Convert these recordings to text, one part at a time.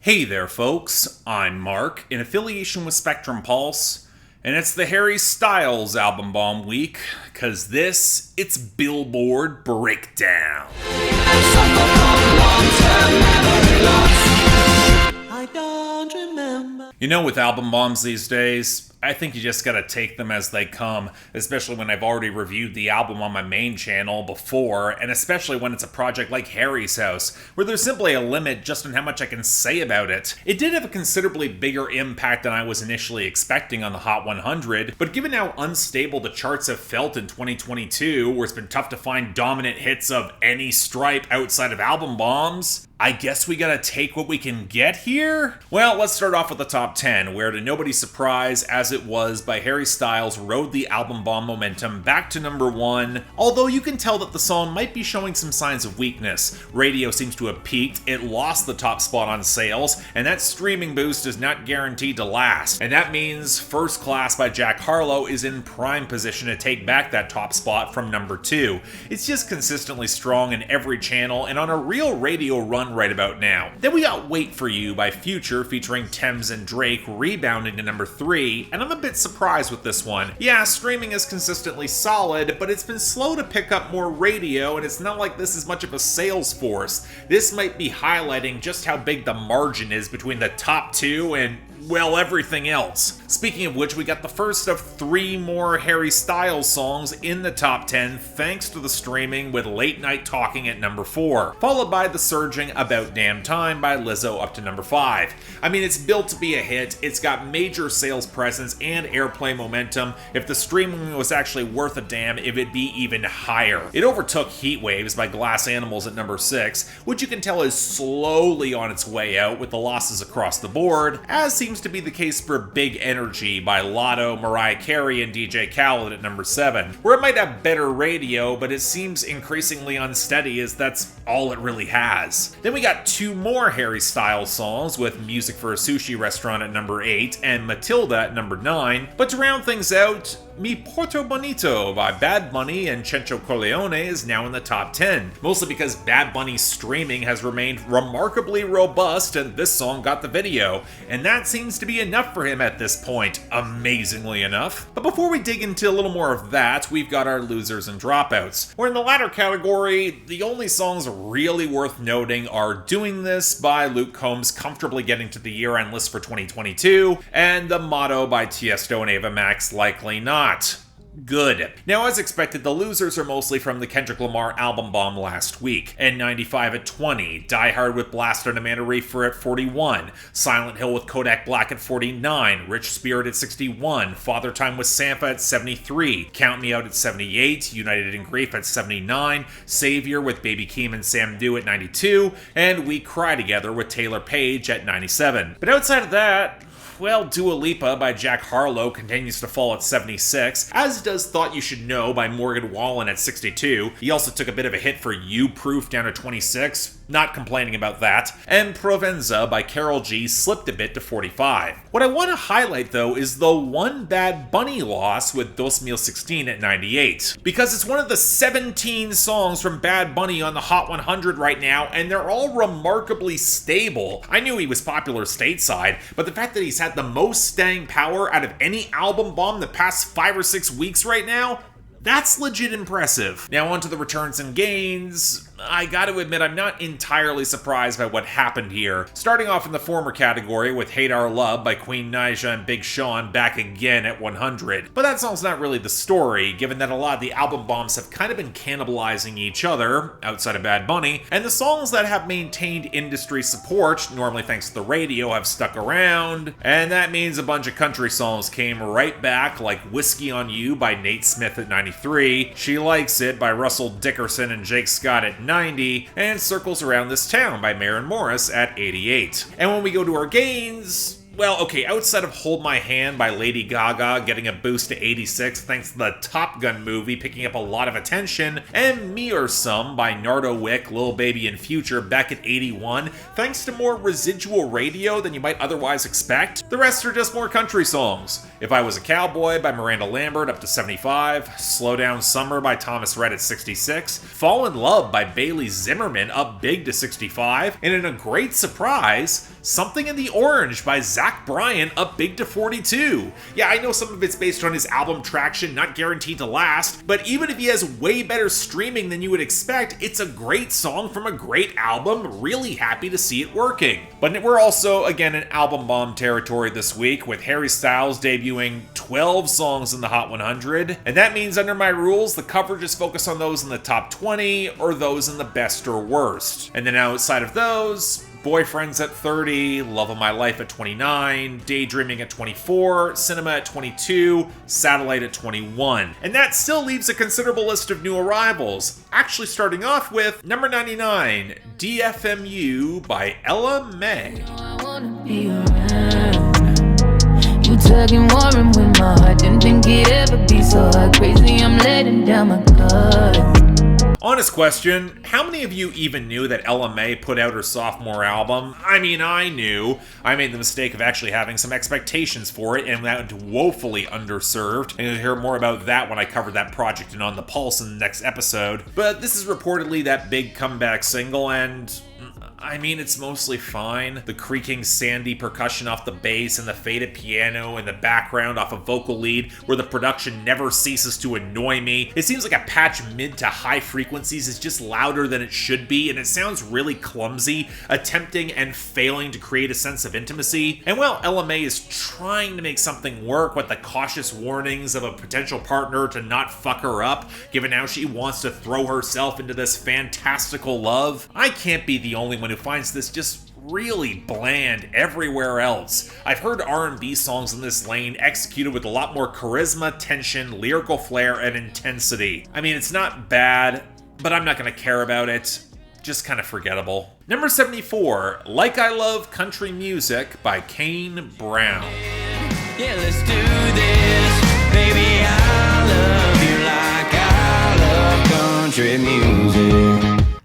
Hey there, folks. I'm Mark, in affiliation with Spectrum Pulse, and it's the Harry Styles album bomb week, because it's Billboard Breakdown. I don't remember. You know, with album bombs these days, I think you just gotta take them as they come, especially when I've already reviewed the album on my main channel before, and especially when it's a project like Harry's House, where there's simply a limit just on how much I can say about it. It did have a considerably bigger impact than I was initially expecting on the Hot 100, but given how unstable the charts have felt in 2022, where it's been tough to find dominant hits of any stripe outside of album bombs, I guess we gotta take what we can get here? Well, let's start off with the top 10, where to nobody's surprise, as it was, by Harry Styles rode the album bomb momentum back to number 1, although you can tell that the song might be showing some signs of weakness. Radio seems to have peaked, it lost the top spot on sales, and that streaming boost is not guaranteed to last. And that means First Class by Jack Harlow is in prime position to take back that top spot from number 2. It's just consistently strong in every channel and on a real radio run right about now. Then we got Wait For You by Future featuring Thames and Drake rebounding to number 3, and I'm a bit surprised with this one. Yeah, streaming is consistently solid, but it's been slow to pick up more radio, and it's not like this is much of a sales force. This might be highlighting just how big the margin is between the top 2 and, well, everything else. Speaking of which, we got the first of 3 more Harry Styles songs in the top 10 thanks to the streaming, with Late Night Talking at number 4, followed by the surging About Damn Time by Lizzo up to number 5. I mean, it's built to be a hit, it's got major sales presence and airplay momentum. If the streaming was actually worth a damn, it would be even higher. It overtook Heat Waves by Glass Animals at number 6, which you can tell is slowly on its way out with the losses across the board, as seems to be the case for Big Energy by Lotto, Mariah Carey, and DJ Khaled at number 7, where it might have better radio, but it seems increasingly unsteady as that's all it really has. Then we got 2 more Harry Styles songs, with Music for a Sushi Restaurant at number 8 and Matilda at number 9, but to round things out, Mi Porto Bonito by Bad Bunny and Chencho Corleone is now in the top 10, mostly because Bad Bunny's streaming has remained remarkably robust and this song got the video, and that seems to be enough for him at this point, amazingly enough. But before we dig into a little more of that, we've got our losers and dropouts, where in the latter category, the only songs really worth noting are Doing This by Luke Combs comfortably getting to the year-end list for 2022, and The Motto by Tiesto and Ava Max likely not. Good. Now, as expected, the losers are mostly from the Kendrick Lamar album bomb last week. N95 at 20, Die Hard with Blast and Amanda Reifer at 41, Silent Hill with Kodak Black at 49, Rich Spirit at 61, Father Time with Sampha at 73, Count Me Out at 78, United in Grief at 79, Savior with Baby Keem and Sam Dew at 92, and We Cry Together with Taylor Page at 97. But outside of that, well, Dua Lipa by Jack Harlow continues to fall at 76, as does Thought You Should Know by Morgan Wallen at 62. He also took a bit of a hit for You Proof down to 26, not complaining about that. And Provenza by Karol G slipped a bit to 45. What I want to highlight, though, is the one Bad Bunny loss with 2016 at 98, because it's one of the 17 songs from Bad Bunny on the Hot 100 right now, and they're all remarkably stable. I knew he was popular stateside, but the fact that he's had the most staying power out of any album bomb the past 5 or 6 weeks right now, that's legit impressive. Now on to the returns and gains. I gotta admit, I'm not entirely surprised by what happened here. Starting off in the former category with Hate Our Love by Queen Naija and Big Sean back again at 100. But that song's not really the story, given that a lot of the album bombs have kind of been cannibalizing each other, outside of Bad Bunny, and the songs that have maintained industry support, normally thanks to the radio, have stuck around, and that means a bunch of country songs came right back, like Whiskey on You by Nate Smith at 93, She Likes It by Russell Dickerson and Jake Scott at 90, and Circles Around This Town by Maren Morris at 88. And when we go to our gains, Well, okay, outside of Hold My Hand by Lady Gaga getting a boost to 86 thanks to the Top Gun movie picking up a lot of attention, and Me or Some by Nardo Wick, Lil Baby, and Future back at 81 thanks to more residual radio than you might otherwise expect, the rest are just more country songs. If I Was a Cowboy by Miranda Lambert up to 75, Slow Down Summer by Thomas Rhett at 66, Fall in Love by Bailey Zimmerman up big to 65, and in a great surprise, Something in the Orange by Zach Bryan up big to 42. Yeah, I know some of it's based on his album Traction, not guaranteed to last, but even if he has way better streaming than you would expect, it's a great song from a great album. Really happy to see it working. But we're also, again, in album bomb territory this week, with Harry Styles debuting 12 songs in the Hot 100, and that means under my rules, the coverage is focused on those in the top 20 or those in the best or worst. And then outside of those, Boyfriends at 30, Love of My Life at 29, Daydreaming at 24, Cinema at 22, Satellite at 21. And that still leaves a considerable list of new arrivals. Actually starting off with number 99, DFMU by Ella May. I wanna be around you, tugging, warring with my heart. Didn't think it'd ever be so hard. Crazy, I'm letting down my guard. Honest question, how many of you even knew that Ella May put out her sophomore album? I mean, I knew. I made the mistake of actually having some expectations for it and that woefully underserved. And you'll hear more about that when I cover that project and On the Pulse in the next episode. But this is reportedly that big comeback single, and I mean, it's mostly fine. The creaking sandy percussion off the bass and the faded piano in the background off a vocal lead where the production never ceases to annoy me. It seems like a patch mid to high frequencies is just louder than it should be, and it sounds really clumsy, attempting and failing to create a sense of intimacy. And while Ella May is trying to make something work with the cautious warnings of a potential partner to not fuck her up, given how she wants to throw herself into this fantastical love, I can't be the only one who finds this just really bland everywhere else. I've heard R&B songs in this lane executed with a lot more charisma, tension, lyrical flair, and intensity. I mean, it's not bad, but I'm not gonna care about it. Just kind of forgettable. Number 74, Like I Love Country Music by Kane Brown. Yeah, let's do this. Baby, I love you like I love country music.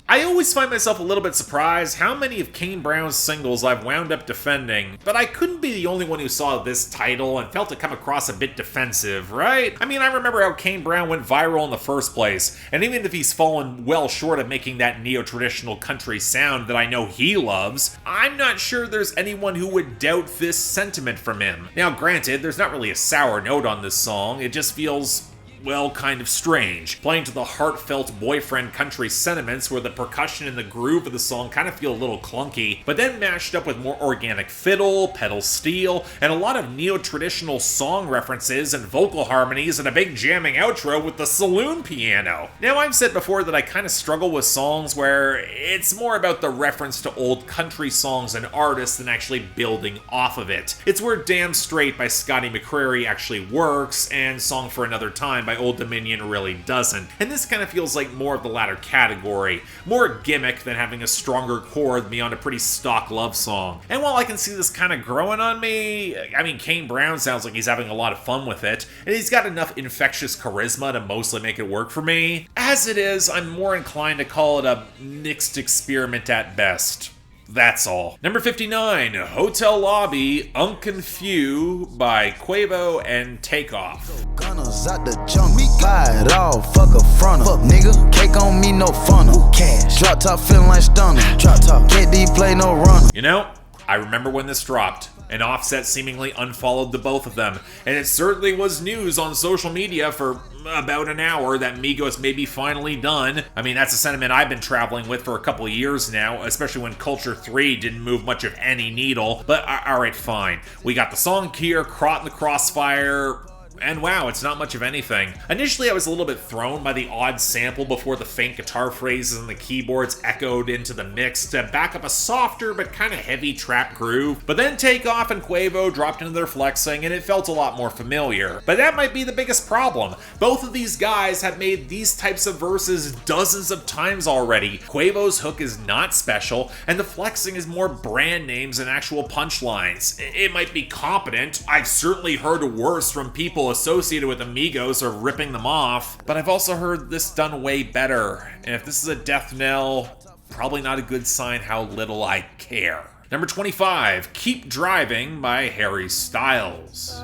I always find myself a little bit surprised how many of Kane Brown's singles I've wound up defending, but I couldn't be the only one who saw this title and felt it come across a bit defensive, right? I mean, I remember how Kane Brown went viral in the first place, and even if he's fallen well short of making that neo-traditional country sound that I know he loves, I'm not sure there's anyone who would doubt this sentiment from him. Now, granted, there's not really a sour note on this song, it just feels, well, kind of strange, playing to the heartfelt boyfriend country sentiments where the percussion and the groove of the song kind of feel a little clunky, but then mashed up with more organic fiddle, pedal steel, and a lot of neo-traditional song references and vocal harmonies and a big jamming outro with the saloon piano. Now, I've said before that I kind of struggle with songs where it's more about the reference to old country songs and artists than actually building off of it. It's where Damn Straight by Scotty McCreery actually works, and Song for Another Time by Old Dominion really doesn't. And this kind of feels like more of the latter category. More gimmick than having a stronger chord beyond a pretty stock love song. And while I can see this kind of growing on me, I mean, Kane Brown sounds like he's having a lot of fun with it, and he's got enough infectious charisma to mostly make it work for me. As it is, I'm more inclined to call it a mixed experiment at best. That's all. Number 59, Hotel Lobby, Phew by Quavo and Takeoff. Gunners out the junk, me buy it all, fuck a fronter. Fuck nigga, cake on me, no funnel. Cash, drop top feeling like stunner. Drop top, KD play no runner. You know, I remember when this dropped, and Offset seemingly unfollowed the both of them, and it certainly was news on social media for about an hour that Migos may be finally done. I mean, that's a sentiment I've been traveling with for a couple of years now, especially when Culture 3 didn't move much of any needle, but alright, fine. We got the song here, Caught in the Crossfire. And wow, it's not much of anything. Initially I was a little bit thrown by the odd sample before the faint guitar phrases and the keyboards echoed into the mix to back up a softer but kind of heavy trap groove, but then Takeoff and Quavo dropped into their flexing and it felt a lot more familiar. But that might be the biggest problem. Both of these guys have made these types of verses dozens of times already. Quavo's hook is not special, and the flexing is more brand names than actual punchlines. It might be competent. I've certainly heard worse from people associated with Migos or ripping them off, but I've also heard this done way better. And if this is a death knell, probably not a good sign how little I care. Number 25, Keep Driving by Harry Styles.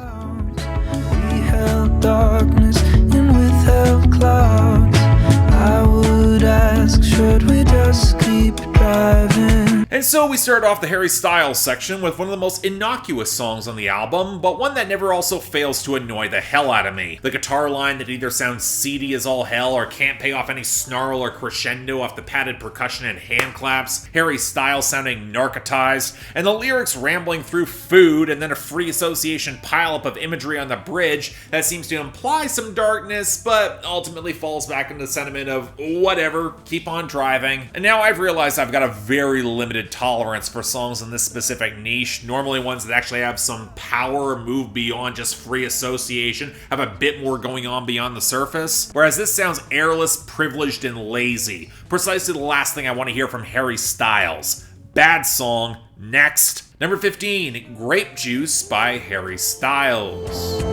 We held darkness and withheld clouds. I would ask, should we just keep driving? And so we start off the Harry Styles section with one of the most innocuous songs on the album, but one that never also fails to annoy the hell out of me. The guitar line that either sounds seedy as all hell or can't pay off any snarl or crescendo off the padded percussion and hand claps, Harry Styles sounding narcotized, and the lyrics rambling through food and then a free association pileup of imagery on the bridge that seems to imply some darkness, but ultimately falls back into the sentiment of whatever, keep on driving. And now I've realized I've got a very limited tolerance for songs in this specific niche, normally ones that actually have some power, move beyond just free association, have a bit more going on beyond the surface, whereas this sounds airless, privileged, and lazy. Precisely the last thing I want to hear from Harry Styles. Bad song. Next. Number 15, Grape Juice by Harry Styles.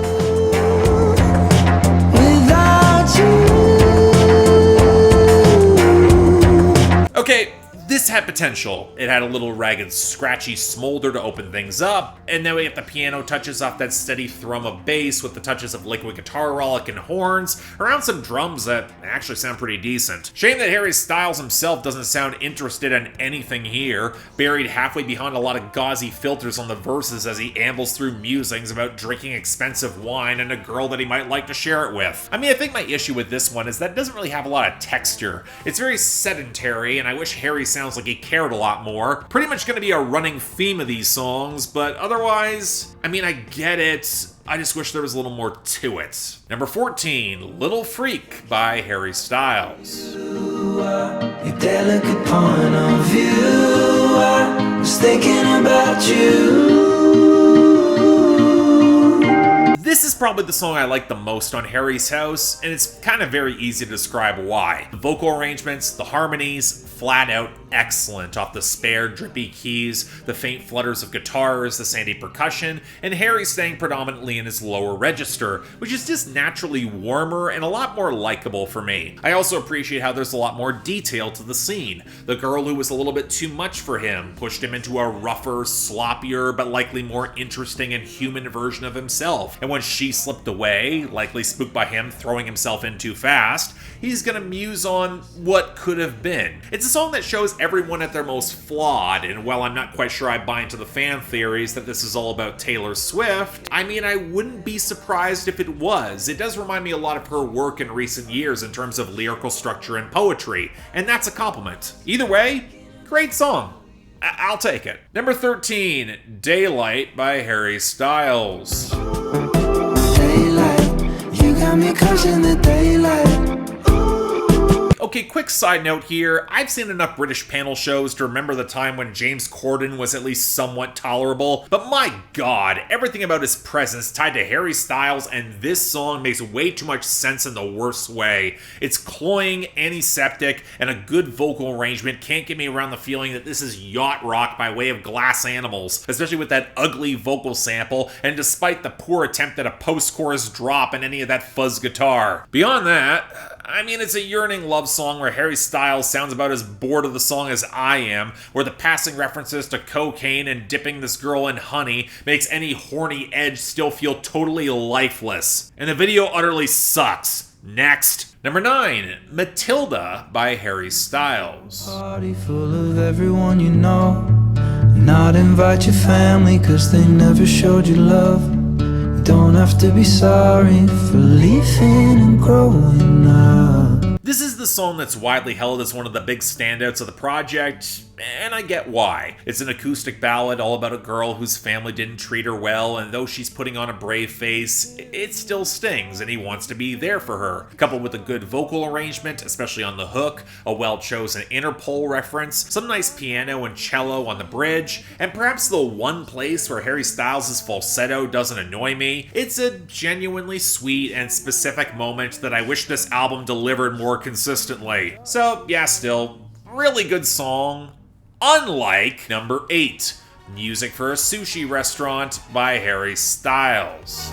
Without you. Okay, this had potential. It had a little ragged, scratchy smolder to open things up, and then we get the piano touches off that steady thrum of bass with the touches of liquid guitar rollick and horns around some drums that actually sound pretty decent. Shame that Harry Styles himself doesn't sound interested in anything here, buried halfway behind a lot of gauzy filters on the verses as he ambles through musings about drinking expensive wine and a girl that he might like to share it with. I mean, I think my issue with this one is that it doesn't really have a lot of texture. It's very sedentary, and I wish Harry sounds like he cared a lot more. Pretty much gonna be a running theme of these songs, but otherwise, I mean, I get it. I just wish there was a little more to it. Number 14, Little Freak by Harry Styles. Your delicate point of view, I was thinking about you. This is probably the song I like the most on Harry's House, and it's kind of very easy to describe why. The vocal arrangements, the harmonies, flat out excellent off the spare, drippy keys, the faint flutters of guitars, the sandy percussion, and Harry staying predominantly in his lower register, which is just naturally warmer and a lot more likable for me. I also appreciate how there's a lot more detail to the scene. The girl who was a little bit too much for him pushed him into a rougher, sloppier, but likely more interesting and human version of himself. And when she slipped away, likely spooked by him throwing himself in too fast, he's gonna muse on what could have been. It's a song that shows everyone at their most flawed, and while I'm not quite sure I buy into the fan theories that this is all about Taylor Swift, I mean, I wouldn't be surprised if it was. It does remind me a lot of her work in recent years in terms of lyrical structure and poetry, and that's a compliment. Either way, great song. I'll take it. Number 13, Daylight by Harry Styles. Daylight, you got me cursing the daylight. Okay, quick side note here. I've seen enough British panel shows to remember the time when James Corden was at least somewhat tolerable, but my god, everything about his presence tied to Harry Styles and this song makes way too much sense in the worst way. It's cloying, antiseptic, and a good vocal arrangement can't get me around the feeling that this is yacht rock by way of Glass Animals, especially with that ugly vocal sample, and despite the poor attempt at a post-chorus drop in any of that fuzz guitar. Beyond that, I mean, it's a yearning love song where Harry Styles sounds about as bored of the song as I am, where the passing references to cocaine and dipping this girl in honey makes any horny edge still feel totally lifeless. And the video utterly sucks. Next. Number 9, Matilda by Harry Styles. Party full of everyone you know. Not invite your family cause they never showed you love. Don't have to be sorry for leaving and growing up. This is the a song that's widely held as one of the big standouts of the project, and I get why. It's an acoustic ballad all about a girl whose family didn't treat her well, and though she's putting on a brave face, it still stings, and he wants to be there for her. Coupled with a good vocal arrangement, especially on the hook, a well-chosen Interpol reference, some nice piano and cello on the bridge, and perhaps the one place where Harry Styles' falsetto doesn't annoy me, it's a genuinely sweet and specific moment that I wish this album delivered more consistently. So, yeah, still, really good song. Unlike number 8, Music for a Sushi Restaurant by Harry Styles.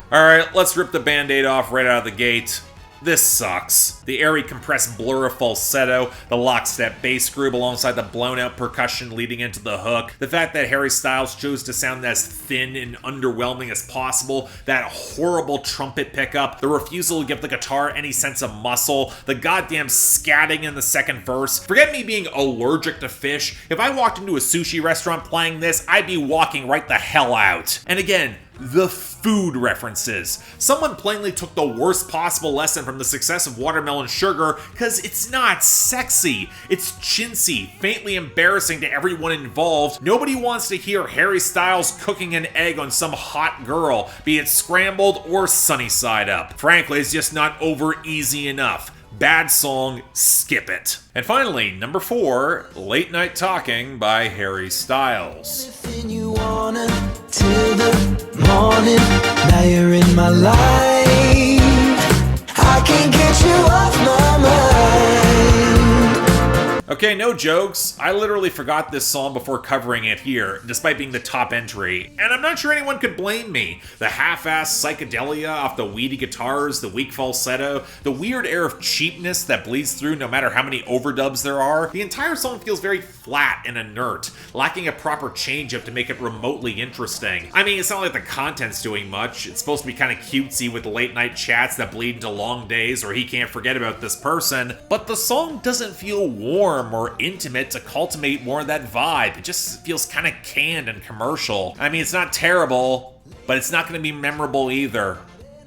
Alright, let's rip the band-aid off right out of the gate. This sucks. The airy compressed blur of falsetto, the lockstep bass groove alongside the blown out percussion leading into the hook, the fact that Harry Styles chose to sound as thin and underwhelming as possible, that horrible trumpet pickup, the refusal to give the guitar any sense of muscle, the goddamn scatting in the second verse. Forget me being allergic to fish. If I walked into a sushi restaurant playing this, I'd be walking right the hell out. And again, the food references. Someone plainly took the worst possible lesson from the success of Watermelon Sugar, because it's not sexy. It's chintzy, faintly embarrassing to everyone involved. Nobody wants to hear Harry Styles cooking an egg on some hot girl, be it scrambled or sunny side up. Frankly, it's just not over easy enough. Bad song, skip it. And finally, number 4, Late Night Talking by Harry Styles. Anything you wanna till the morning. Now you're in my life. I can't get you off my mind. Okay, no jokes. I literally forgot this song before covering it here, despite being the top entry, and I'm not sure anyone could blame me. The half-assed psychedelia off the weedy guitars, the weak falsetto, the weird air of cheapness that bleeds through no matter how many overdubs there are, the entire song feels very flat and inert, lacking a proper change-up to make it remotely interesting. I mean, it's not like the content's doing much. It's supposed to be kind of cutesy with late-night chats that bleed into long days or he can't forget about this person, but the song doesn't feel warm or intimate to cultivate more of that vibe. It just feels kind of canned and commercial. I mean, it's not terrible, but it's not going to be memorable either.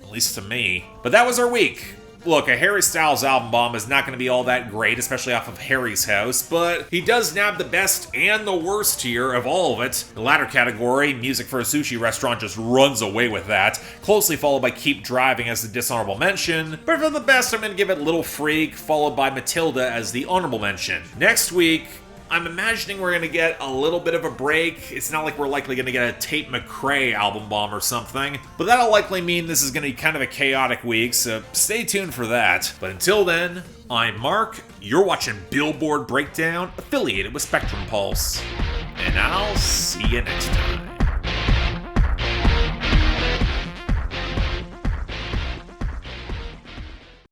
At least to me. But that was our week. Look, a Harry Styles album bomb is not going to be all that great, especially off of Harry's House, but he does nab the best and the worst here of all of it. The latter category, Music for a Sushi Restaurant, just runs away with that, closely followed by Keep Driving as the dishonorable mention, but for the best I'm going to give it Little Freak, followed by Matilda as the honorable mention. Next week, I'm imagining we're going to get a little bit of a break. It's not like we're likely going to get a Tate McRae album bomb or something, but that'll likely mean this is going to be kind of a chaotic week, so stay tuned for that. But until then, I'm Mark, you're watching Billboard Breakdown, affiliated with Spectrum Pulse, and I'll see you next time.